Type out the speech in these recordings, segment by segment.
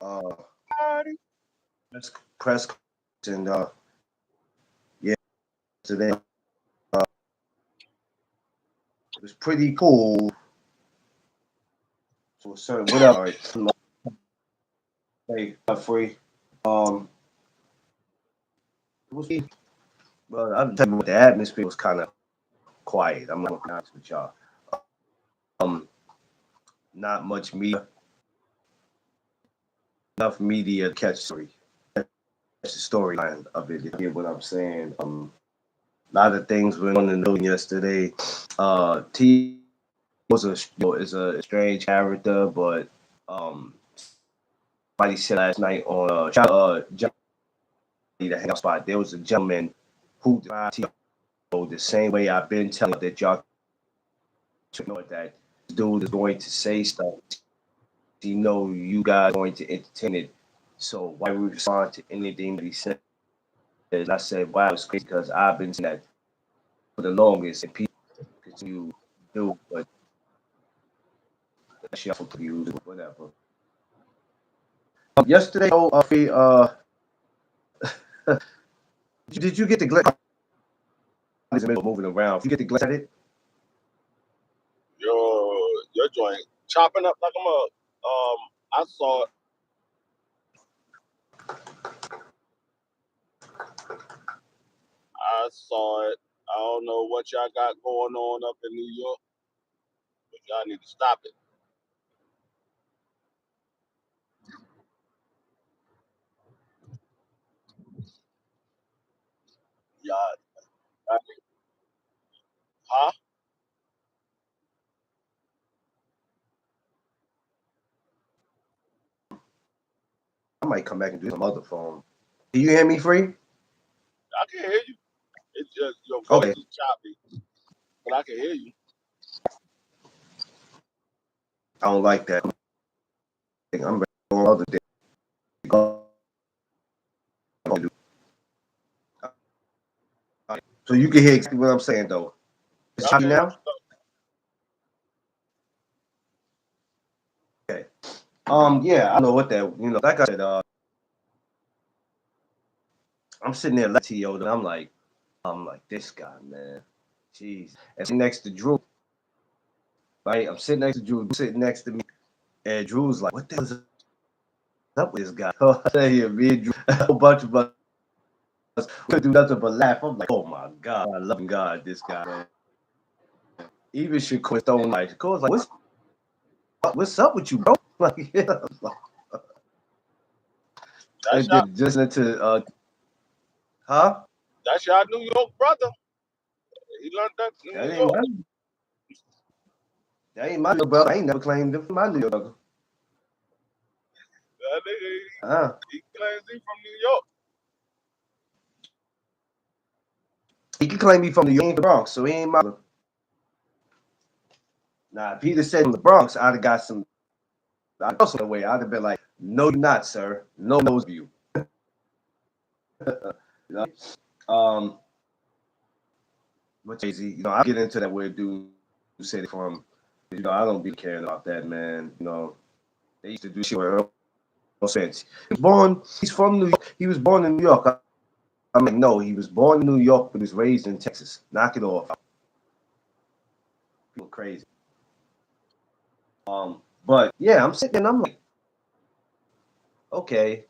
uh Party. press and yeah, today it was pretty cool. So certain whatever, hey, free. Um, it was, well, I'm telling you what, the atmosphere was kind of quiet. I'm not gonna be honest with y'all. Um, not much media, enough media to catch the storyline of it. If you get what I'm saying. A lot of things went on in the news yesterday. T was is a strange character, but somebody said last night on the hangout spot there was a gentleman who described T the same way I've been telling that y'all to know that this dude is going to say stuff. You know, you guys are going to entertain it. So why we respond to anything that he says? I said, wow, it's crazy because I've been saying that for the longest, and people continue to do, but shuffle to use whatever. Yesterday, did you get the glitch? Moving around. Did you get the glitch at it? Your joint chopping up like a mug. I saw it. I saw it. I don't know what y'all got going on up in New York, but y'all need to stop it. Y'all, huh? I might come back and do some other phone. Can you hear me free? I can hear you. It's just your voice Okay. is choppy, but I can hear you. I don't like that. I'm ready for other day. So you can hear exactly what I'm saying though. It's Y'all choppy can hear now? you. Okay. Yeah, I know what that like I said, I'm sitting there like T.O. and I'm like this guy, man. Jeez. And sitting next to Drew, right? I'm sitting next to Drew, sitting next to me, and Drew's like, what the hell is up with this guy? I tell you, me and Drew, a whole bunch of us, we couldn't do nothing but laugh. I'm like, oh my God, I love God, this guy, man. Even Shakur Stone, like, Shakur's like, what's up with you, bro? Like, yeah, That's and y'all. then just to, huh? That's y'all New York brother. He learned that in That New ain't York. my, that ain't my little brother. I ain't never claimed him for my little brother. That nigga, Uh, he claims he from New York. he can claim me from the Bronx, so he ain't my. Nah, if he'd have said from the Bronx, I'd have got some. I'd also way. I'd have been like, no, you're not, sir. No knows you. You know? Um, but crazy. I get into that weird dude who said it from. I don't be caring about that, man. They used to do shit with no sense. He was born. He's from New York. He was born in New York. I'm like, no, he was born in New York, but he was raised in Texas. Knock it off. People crazy. But yeah, I'm sitting and I'm like, okay.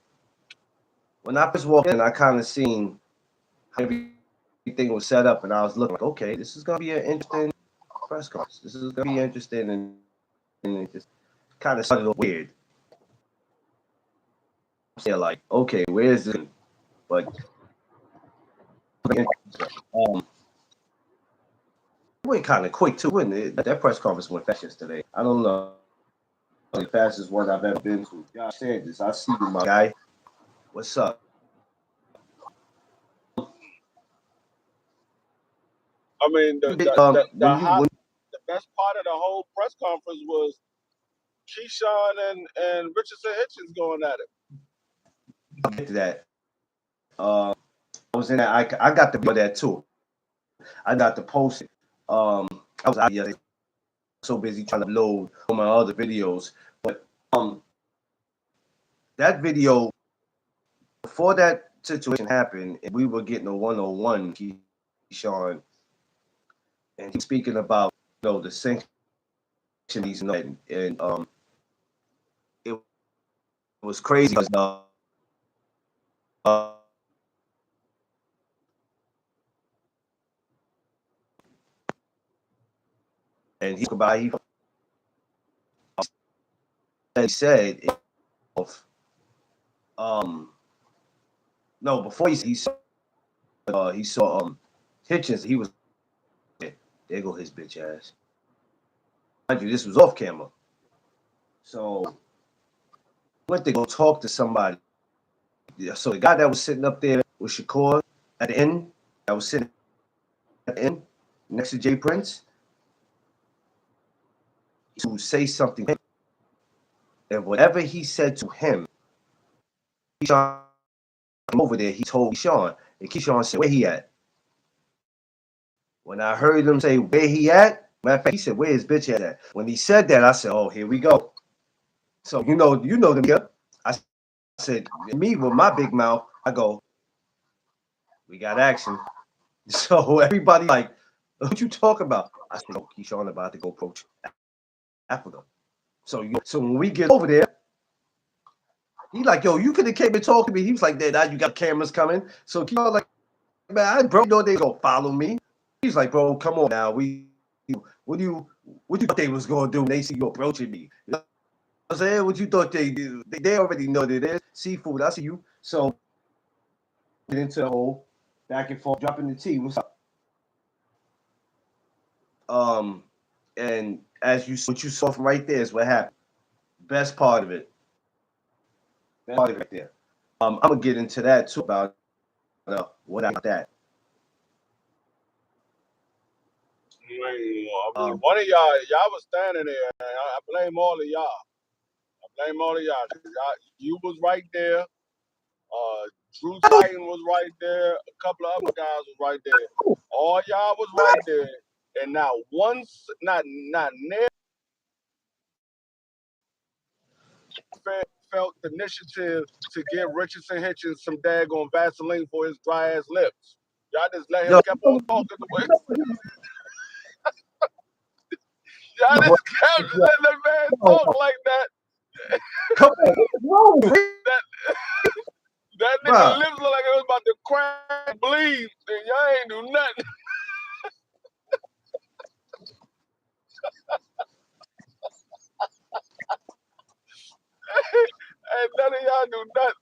When I first walked in, I kind of seen how everything was set up, and I was looking like, okay, this is gonna be an interesting press conference. This is gonna be interesting, and it just kind of started weird. So like, okay, where is this? But um, it went kind of quick too, wouldn't it? That press conference went fast yesterday. I don't know. The fastest one I've ever been to. Josh Sanders, I see you, my guy. What's up? I mean, the the the, the When hot, the best part of the whole press conference was Keyshawn and Richardson Hitchens going at it. you get to that, I was in that. I got the video there too. I got to post it. I was out yesterday, so busy trying to load all my other videos, but um, that video before that situation happened, and we were getting a 101, Keyshawn, and he was speaking about the sanctions and it was crazy because and he said um no before he saw Hitchens, he was there go his bitch ass. Mind you, this was off camera. So went to go talk to somebody. Yeah, so the guy that was sitting up there with Shakur at the end, that was sitting at the end next to Jay Prince, to say something, and whatever he said to him, Keyshawn came over there. He told Keyshawn, and Keyshawn said, "Where he at?" When I heard him say, "Where he at?" Matter of fact, he said, "Where his bitch at?" When he said that, I said, "Oh, here we go." So you know the media. I said, me with my big mouth, I go, "We got action." So everybody like, "What you talking about?" I said, "Oh, Keyshawn about to go approach Africa." So when we get over there, he like, "Yo, you could have came and talked to me." He was like, "Now you got cameras coming." So Keyshawn like, "Man, I bro, they gonna follow me." He's like, "Bro, come on now. What do you thought they was gonna do when they see you approaching me?" You know what I'm saying? What you thought they do? They already know that there's seafood. I see you. So get into the whole back and forth, dropping the tea. What's up? Um, and what you saw from right there is what happened. Best part of it. Best part of it right there. I'm gonna get into that too about what about that. I mean, Um, one of y'all was standing there. And I blame all of y'all. I blame all of y'all because you was right there. Drew Titan was right there. A couple of other guys was right there. All y'all was right there. And not once, not near felt the initiative to give Richardson Hitchens some daggone Vaseline for his dry ass lips. Y'all just let him yo, kept on talking the way. Y'all yo, just kept letting that man yo, talk like that. come on, what's wrong with you, That that nigga bro? lips look like it was about to crack and bleed, and y'all ain't do nothing. And none of y'all do nothing.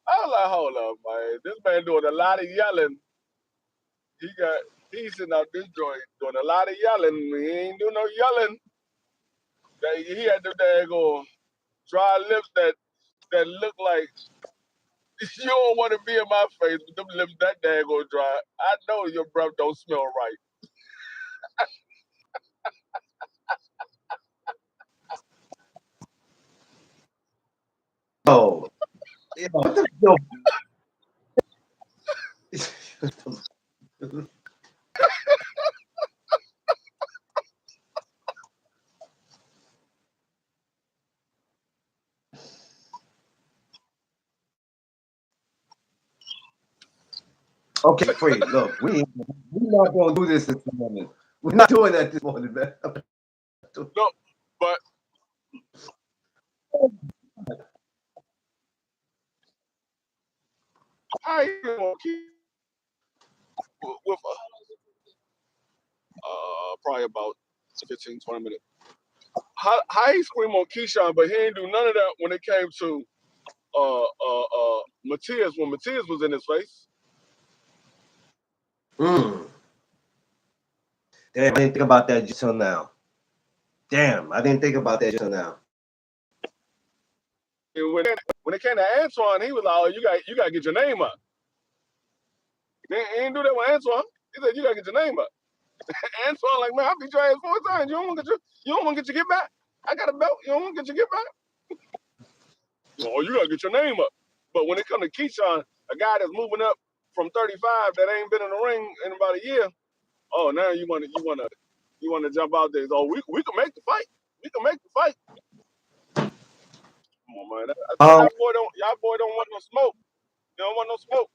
I was like, hold up, man. This man doing a lot of yelling. He got he's sitting out this joint doing a lot of yelling. He ain't doing no yelling. He had the daggone dry lips that look like you don't want to be in my face with them lips that daggone dry. I know your breath don't smell right. Oh, what the yo? Okay, free. Look, we not gonna do this morning. We're not doing that this morning, man. No, but how you gonna keep with probably about 15, 20 minutes. How he scream on Keyshawn, but he ain't do none of that when it came to Matias when Matias was in his face. Mm. Damn, I didn't think about that just till now. Damn, I didn't think about that just till now. And when it came to Antoine, he was like, "Oh, you got to get your name up." He ain't do that with Antoine. He said, "You got to get your name up." Antoine like, "Man, I beat your ass 4 times. You don't want to get your get back. I got a belt. You don't want to get your get back. Oh, you got to get your name up." But when it come to Keyshawn, a guy that's moving up from 35 that ain't been in the ring in about a year, oh, now you wanna jump out there. Oh, we can make the fight. We can make the fight. Come on, man. Y'all boy don't want no smoke. You don't want no smoke.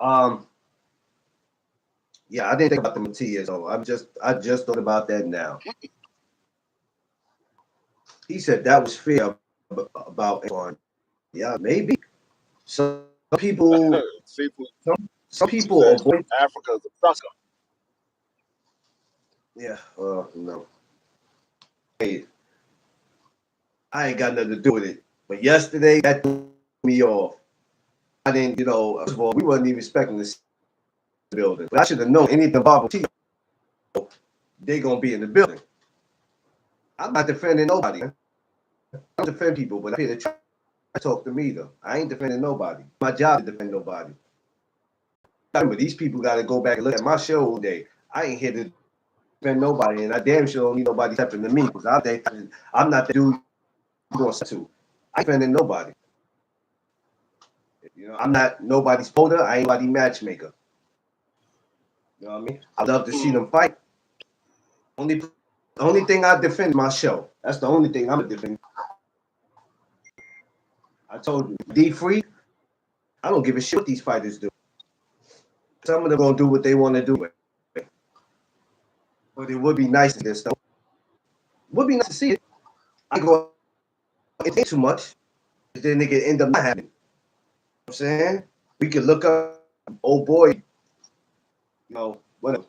um, yeah, I didn't think about them 2 years ago. I just thought about that now. He said that was fair about Antoine. Yeah, maybe. Some people, Seafood. some Seafood people said avoid. Africa's a sucker. Yeah, no. Hey, I ain't got nothing to do with it. But yesterday, that threw me off. I didn't, first of all, we wasn't even expecting to see the building. But I should have known anything about T. They gonna be in the building. I'm not defending nobody. Man. I don't defend people, but I'm here to try to talk to me though. I ain't defending nobody. My job is to defend nobody. Remember, these people got to go back and look at my show all day. I ain't here to defend nobody, and I damn sure don't need nobody stepping to me because I'm not the dude you're going to. I ain't defending nobody. I'm not nobody's voter. I ain't nobody matchmaker. You know what I mean? I'd love to see them fight. The only thing I defend is my show. That's the only thing I'm gonna defend. I told you, D free. I don't give a shit what these fighters do. Some of them gonna do what they want to do. But it would be nice to this stuff. It would be nice to see it. I go. It ain't too much. Then they could end up not happening. You know what I'm saying we could look up. Oh boy, whatever.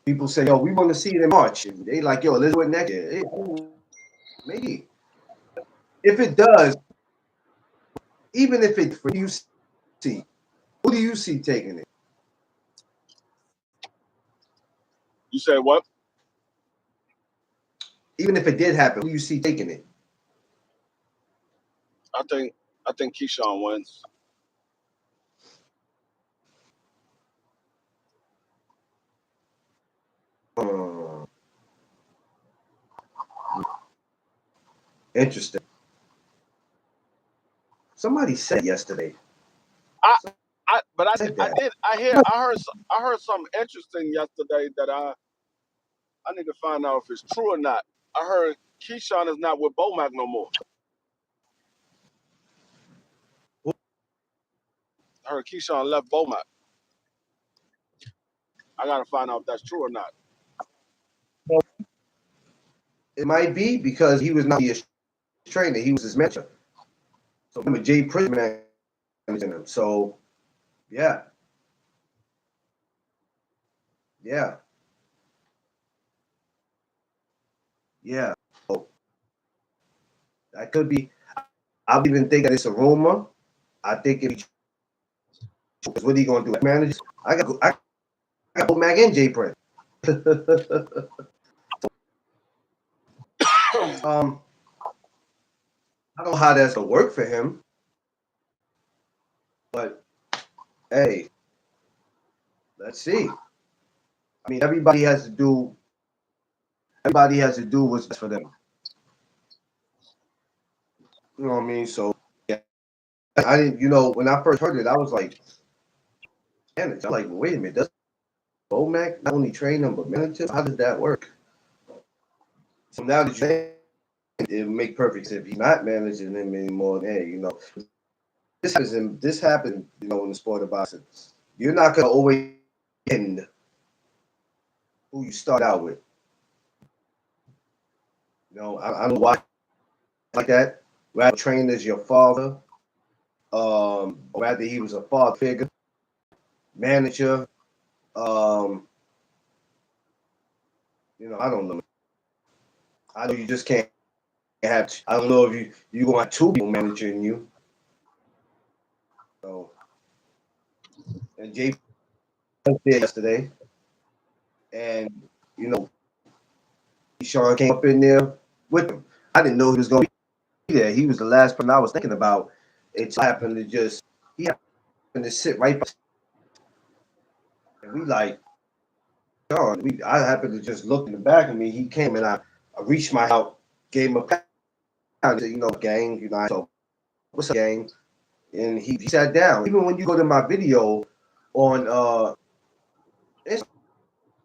People say, "Yo, we want to see it in March," and they like, "Yo, let's do it next year." Maybe if it does, even if it for you see, who do you see taking it? You said what? Even if it did happen, who do you see taking it? I think Keyshawn wins. Interesting. Somebody said yesterday. But Said that. I heard something interesting yesterday that I need to find out if it's true or not. I heard Keyshawn is not with Bomac no more. I heard Keyshawn left Bomac. I gotta find out if that's true or not. It might be because he was not his trainer; he was his mentor. So remember, Jay Prince managing him. So yeah, yeah, yeah. So that could be. I don't even think that it's a rumor. I think if because what are you gonna do? Manage? I got Mac and Jay Prince. um, I don't know how that's gonna work for him, but hey, let's see. I mean, everybody has to do. Everybody has to do what's best for them. You know what I mean? So yeah, I didn't. When I first heard it, I was like, man, I'm like, wait a minute, does Bomac not only train them but manage him? How does that work? So now that you say it make perfect sense. If he's not managing him anymore, hey, this happened, in the sport of boxing. You're not gonna always end who you start out with. I don't know why like that. Rather train as your father, rather he was a father figure, manager. Um, I don't know. I know you just can't have. I don't know if you want two people managing you. So, and Jay was there yesterday, and Sean came up in there with him. I didn't know he was going to be there. He was the last person I was thinking about. It happened to he happened to sit right by, and we like, Sean. I happened to just look in the back of me. He came and I reached my out, gave him a pat. I said, gang, I told, what's up, gang? And he sat down. Even when you go to my video on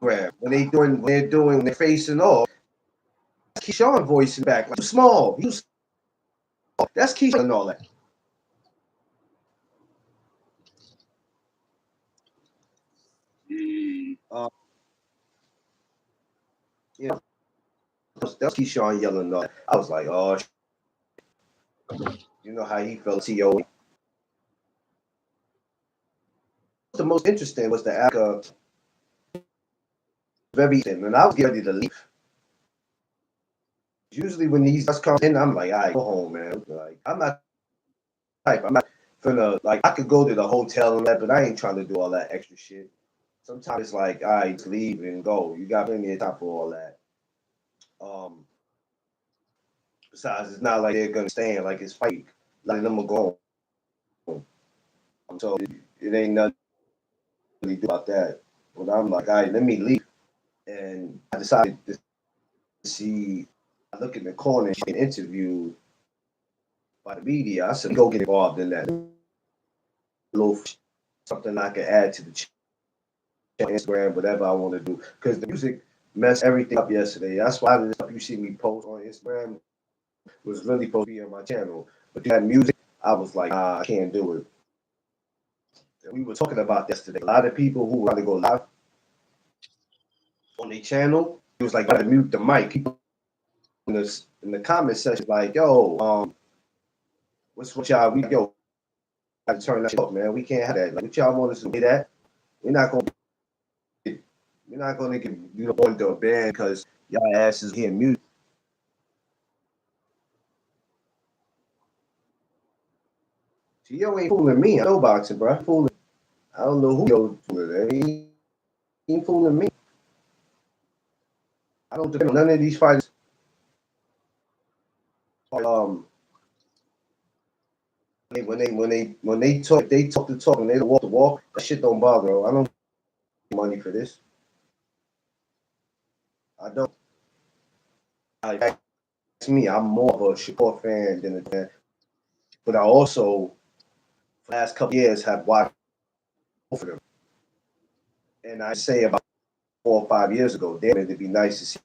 Instagram, when they're facing off, Keyshawn voice in the back, like, too small. You small. That's Keyshawn and all that. Uh, you know, that's Keyshawn yelling and all that. I was like, oh, you know how he felt. To the most interesting was the after very, and I was getting ready to leave. Usually when these guys come in, I'm like, all right, go home, man. Like, I'm not type. I'm not finna like. I could go to the hotel and that, but I ain't trying to do all that extra shit. Sometimes it's like, all right, just leave and go. You got plenty of time for all that. Um, Besides, it's not like they're gonna stand like it's fight. Letting them go. So it ain't nothing to do about that. But I'm like, all right, let me leave. And I decided to see. I look in the corner. She's being interviewed by the media. I said, go get involved in that. Little something I can add to the Instagram, whatever I want to do. Because the music messed everything up yesterday. That's why the stuff you see me post on Instagram was really supposed to be on my channel. But that music, I was like, nah, I can't do it. And we were talking about yesterday. A lot of people who want to go live on their channel, it was like, gotta mute the mic. People in the comment section, like, yo, what's what y'all, yo, gotta turn that shit off, man. We can't have that. Like, what y'all want us to do that? We're not gonna We're not gonna get you know into a band because y'all asses hear music. Yo ain't fooling me. I know boxing, bro. Fooling. I don't know who yo fooling. He ain't fooling me. I don't depend on none of these fighters. Um, they talk the talk and they walk the walk. That shit don't bother. Bro. I don't get money for this. I don't. Like me, I'm more of a Shakur fan than a fan. But I also, for the last couple years, have watched both of them. And I say about 4 or 5 years ago, damn, it'd be nice to see.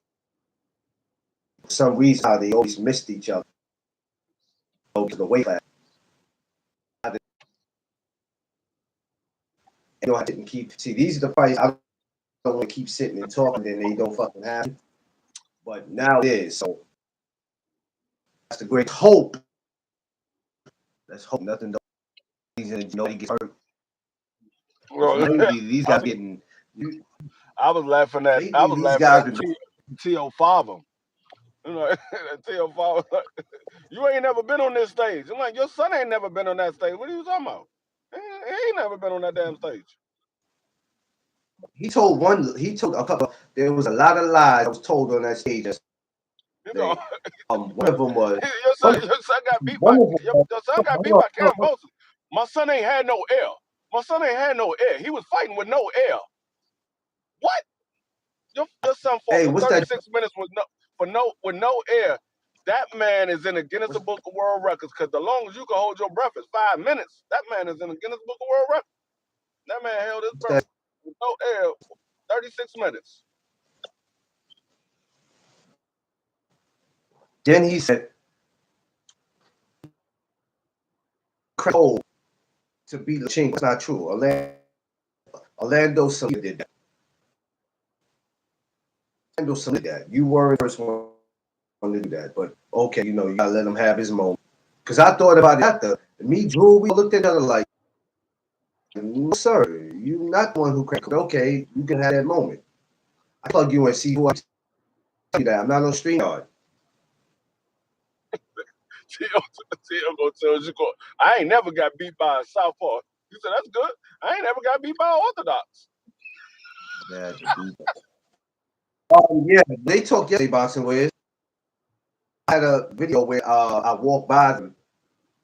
For some reason, how they always missed each other to the weight class. You know, I didn't keep. See, these are the fights I don't want to keep sitting and talking, then they don't fucking happen. But now it is. So that's the great hope. Let's hope nothing. Nobody gets hurt. Well, Lately, these I guys was getting. I was laughing at Lately, these T.O. guys. T.O. You know, T.O. Father, you ain't never been on this stage. I'm like, your son ain't never been on that stage. What are you talking about? He ain't never been on that damn stage. He told one. He told a couple. There was a lot of lies that was told on that stage You know, yesterday. One of them was your son got beat by one of them was. your son got beat Hold by on, Cam Bosa. My son ain't had no air. My son ain't had no air. He was fighting with no air. What? Your son fought hey, for what's that? 36 minutes with no air. That man is in the Guinness What's, Book of World Records because the longest you can hold your breath is 5 minutes. That man is in the Guinness Book of World Records. That man held his what's breath that? with no air for 36 minutes. Then he said, "Cold to beat Lachinko." That's not true. Orlando Salido did that. Orlando Salido did that. You weren't the first one to do that, but okay, you know, you gotta let him have his moment. Because I thought about it after me, Drew, we looked at each other like, no, sir, you're not the one who cracked. Okay, you can have that moment. I plug you and see who I tell you that. I'm not on StreamYard. Tio gonna tell you, I ain't never got beat by a southpaw. He said, that's good. I ain't never got beat by an orthodox. Yeah, they talked yesterday boxing with. I had a video where I walked by them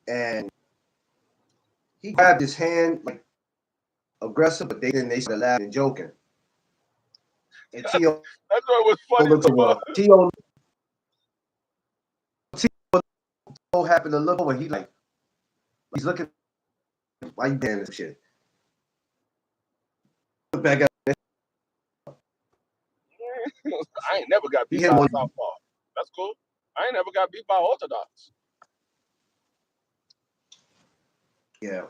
and he grabbed his hand like aggressive, but they started laughing and joking. And Tio That joint was funny as looked a bug. over. Tio happened to look over. He's looking. Why you doing this shit? Look back at I ain't never got he beat hit by a one. southpaw. That's cool. I ain't never got beat by Orthodox. Yeah.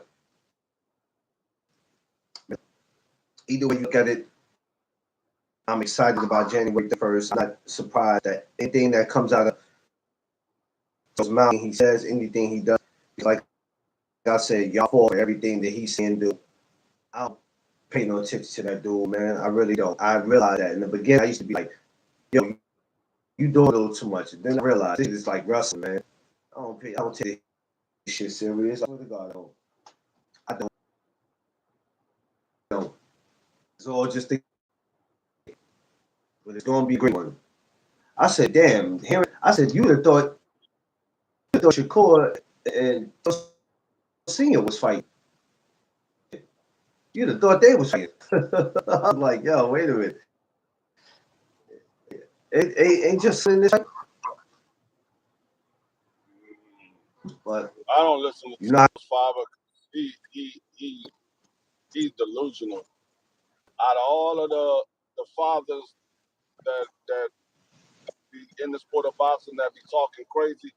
Either way you look at it, I'm excited about January 1st. I'm not surprised that anything that comes out of his mouth, he says, anything he does, like I said, y'all fall for everything that he's saying do. I don't pay no attention to that dude, man. I really don't. I realized that in the beginning, I used to be like, yo, you doing a little too much. And then I realized it's like wrestling, man. I don't take this shit serious. I swear to God, I don't. It's all just a, but it's gonna be a great one. I said, damn, I said, you would have thought Shakur and Senior was fighting. You'd have thought they was fighting. I'm like, yo, wait a minute. It ain't just in this fight, but I don't listen to you know, Tito's father. He's delusional. Out of all of the fathers that be in the sport of boxing that be talking crazy,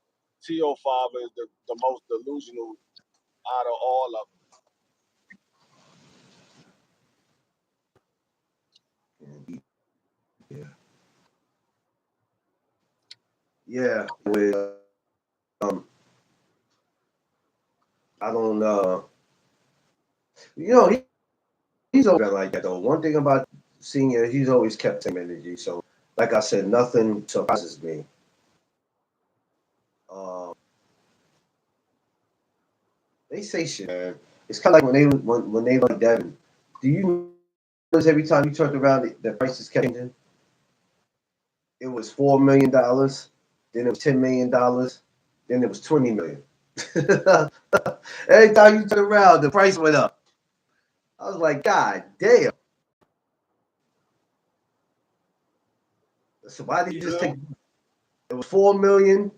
T.O. father is the most delusional out of all of yeah, yeah. With um, I don't you know, he's always been like that though. One thing about Senior, he's always kept same energy. So, like I said, nothing surprises me. Um, they say shit, man. It's kind of like when they like Devin. Do you notice every time you turned around, the prices kept changing? It was $4 million, then it was $10 million, then it was 20 million. Every time you turn around, the price went up. I was like, God damn. So why did you you just know? take it was 4 million,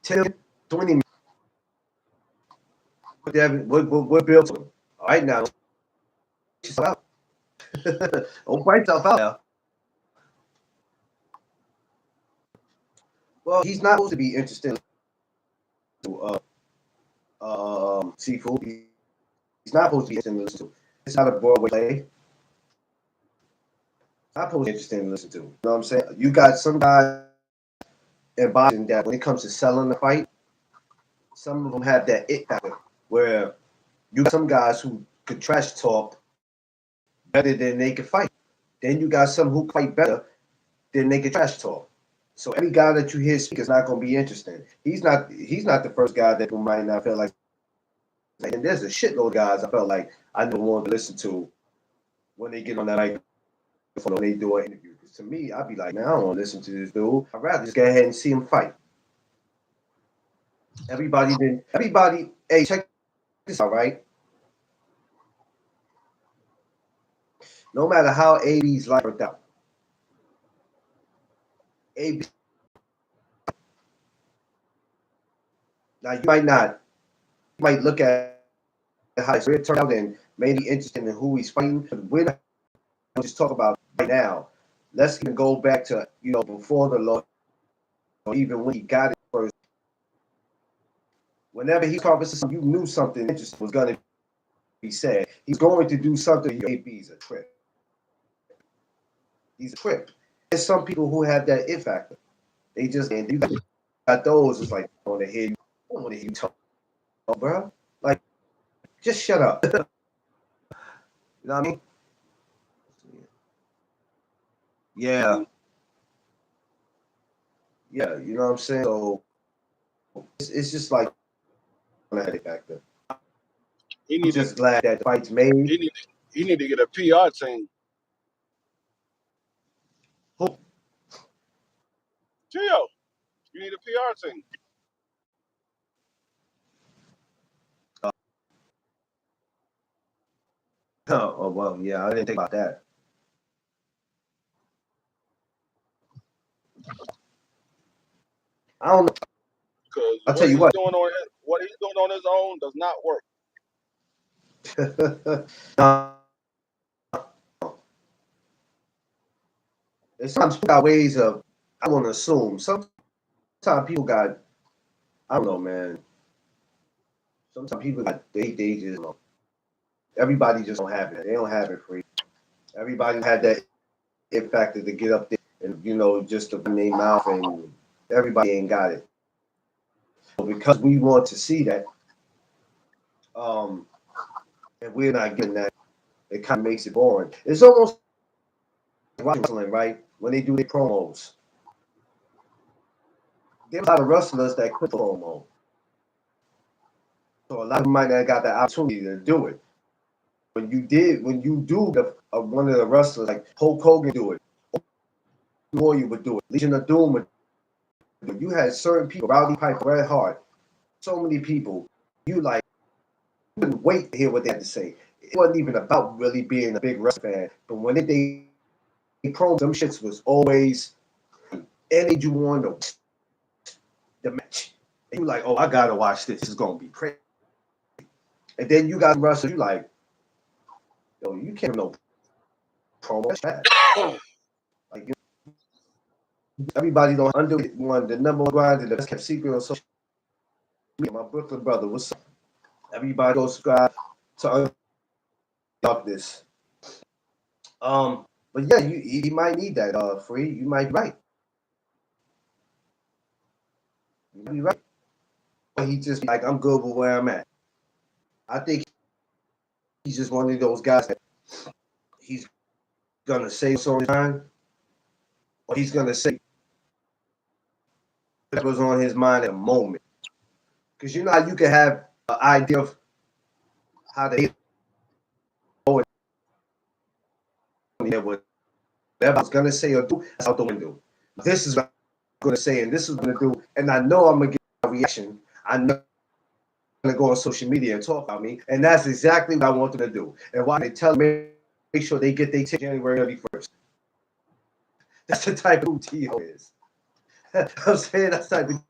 10, 20 million? What bill to them? All right now, out. Don't price yourself out now. Well, he's not supposed to be interested in seafood. He's not supposed to be interested in listen to. It's not a Broadway play. Not supposed to be interested in listen to. You know what I'm saying? You got some guys in boxing that when it comes to selling the fight, some of them have that it factor where you got some guys who could trash talk better than they could fight. Then you got some who fight better than they could trash talk. So every guy that you hear speak is not going to be interesting. He's not the first guy that might not feel like. And there's a shitload of guys I felt like I never wanted to listen to when they get on that microphone when they do an interview. Because to me, I'd be like, man, I don't want to listen to this dude. I'd rather just go ahead and see him fight. Everybody, hey, check this out, right? No matter how AB's life worked out, AB, now you might look at how his career turned out and maybe interested in who he's fighting. But we're not just talk about right now. Let's even go back to before the law, or even when he got it first. Whenever he conversation, you knew something interesting was going to be said. He's going to do something. AB's a trip. He's a trip. There's some people who have that it factor. They just and you got those. It's like I want to hear you. I don't want to hear you talk, bro. Like just shut up. You know what I mean? Yeah, yeah. You know what I'm saying? So it's just like a headache factor. He I'm need to just glad that the fight's made. he need he need to get a PR team. Who- Tio, you need a PR team. Oh well, yeah. I didn't think about that. I don't know. Because I'll tell you what. what he's doing on his own does not work. No, there's sometimes got ways of I want to assume sometimes people got, I don't know, man. Sometimes people got they just everybody just don't have it. They don't have it free. Everybody had that it factor to get up there and just to run their mouth, and everybody ain't got it. So because we want to see that, um, and we're not getting that, it kind of makes it boring. It's almost like wrestling, right? When they do their promos, there's a lot of wrestlers that quit promo. So a lot of them might not got the opportunity to do it. When you do one of the wrestlers like Hulk Hogan do it, Warrior would do it, Legion of Doom would do it. You had certain people, Rowdy Piper, Red Hart, so many people. You like couldn't wait to hear what they had to say. It wasn't even about really being a big wrestling fan, but when they promos, them shits was always any you want the match. And you like, oh, I gotta watch this. This is gonna be crazy. And then you got wrestlers, you like, yo, you can't no promo. That's bad. Like everybody don't under one the number one grinder, the best kept secret on social media. My Brooklyn brother, what's up? Everybody go subscribe to this. But yeah, you might need that free. You might be right. You might be right. But he just like I'm good with where I'm at. I think he's just one of those guys that he's gonna say so time, or he's gonna say what was on his mind at the moment. Because you know how you can have an idea of how they go and whatever I was gonna say or do, that's out the window. This is what I'm gonna say, and this is what I'm gonna do, and I know I'm gonna get a reaction. I know I'm gonna go on social media and talk about me, and that's exactly what I want them to do. And why they tell me make sure they get their ticket January 31st. That's the type of who T.O. is. I'm saying that's the type of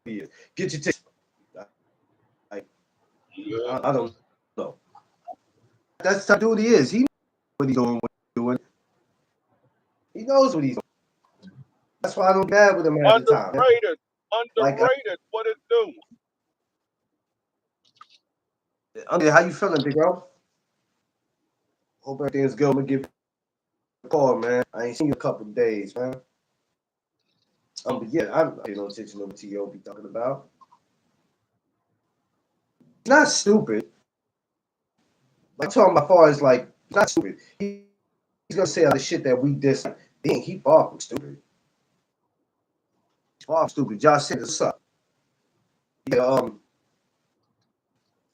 he is. Get your ticket. I don't know. That's the type of dude he is. He knows what he's doing. What he's doing. He knows what he's doing. That's why I don't bad with him half the time. Underrated. Like, Underrated. What it do? how you feeling, big bro? Hope everything's good. I'm gonna give you a call, man. I ain't seen you in a couple of days, man. But yeah, I'm paying no attention to what T.O. be talking about. He's not stupid. Like, I'm talking about far as like, he's not stupid. He's gonna say all the shit that we dislike. He far from stupid. He's far from stupid. Josh said, what's up? Yeah,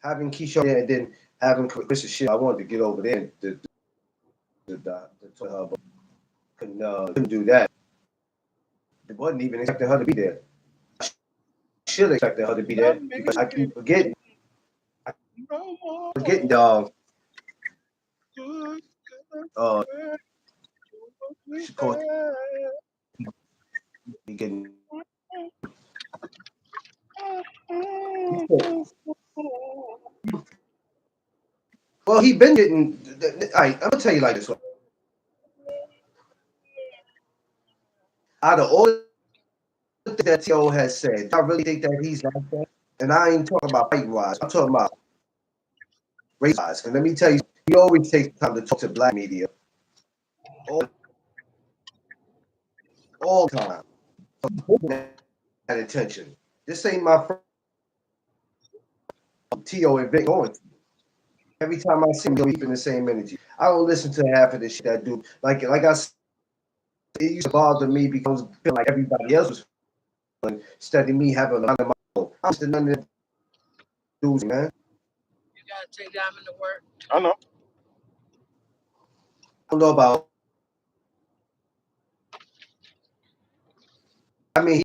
having Keisha there and then having Christian shit. I wanted to get over there to her, but couldn't do that. It wasn't even expecting her to be there. I should have expected her to be there because I keep forgetting. Forgetting, dog. She called me getting. Well, he been getting. All right, I'm gonna tell you like this. Out of all the things that T.O. has said, I really think that he's like that. And I ain't talking about fight wise. I'm talking about race wise. And let me tell you, he always takes time to talk to black media. All the time. That attention. This ain't my friend T.O. and Vic Owens. Every time I see him, he's keeping the same energy. I don't listen to half of this shit that dude. Like I said, it used to bother me because I feel like everybody else was feeling instead of me having a lot of my own. I'm still none of the dudes, man. You gotta take Diamond to work. I know. I don't know about. I mean,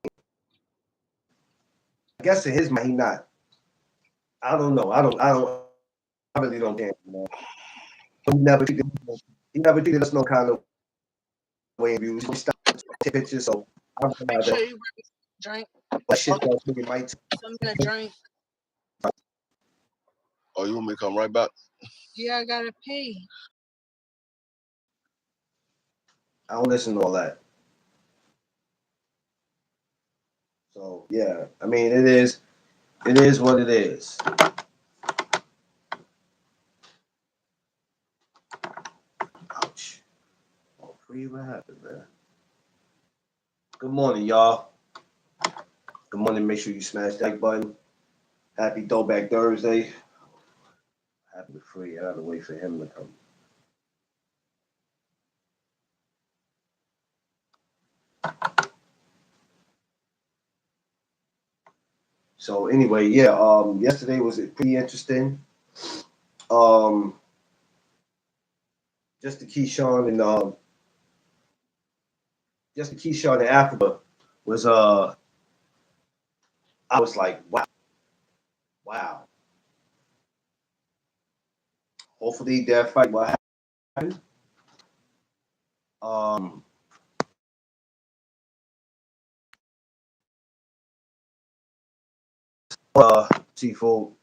I guess in his mind, he not. I don't know. I really don't care, man. He never treated us no kind of way. We stopped taking pictures, so I'm Make glad sure that you drink shit that nigga might. something to drink. Oh, you want me to come right back? Yeah, I gotta pee. I don't listen to all that. So yeah, I mean it is what it is. Ouch. Oh, free, what happened, man? Good morning, y'all. Good morning. Make sure you smash that like button. Happy Throwback Thursday. Happy free. I gotta wait for him to come. So anyway, yeah. Yesterday was pretty interesting. Um, just the Keyshawn and just the Keyshawn in Africa was I was like, wow, wow. Hopefully that fight will happen. Um, Seafood.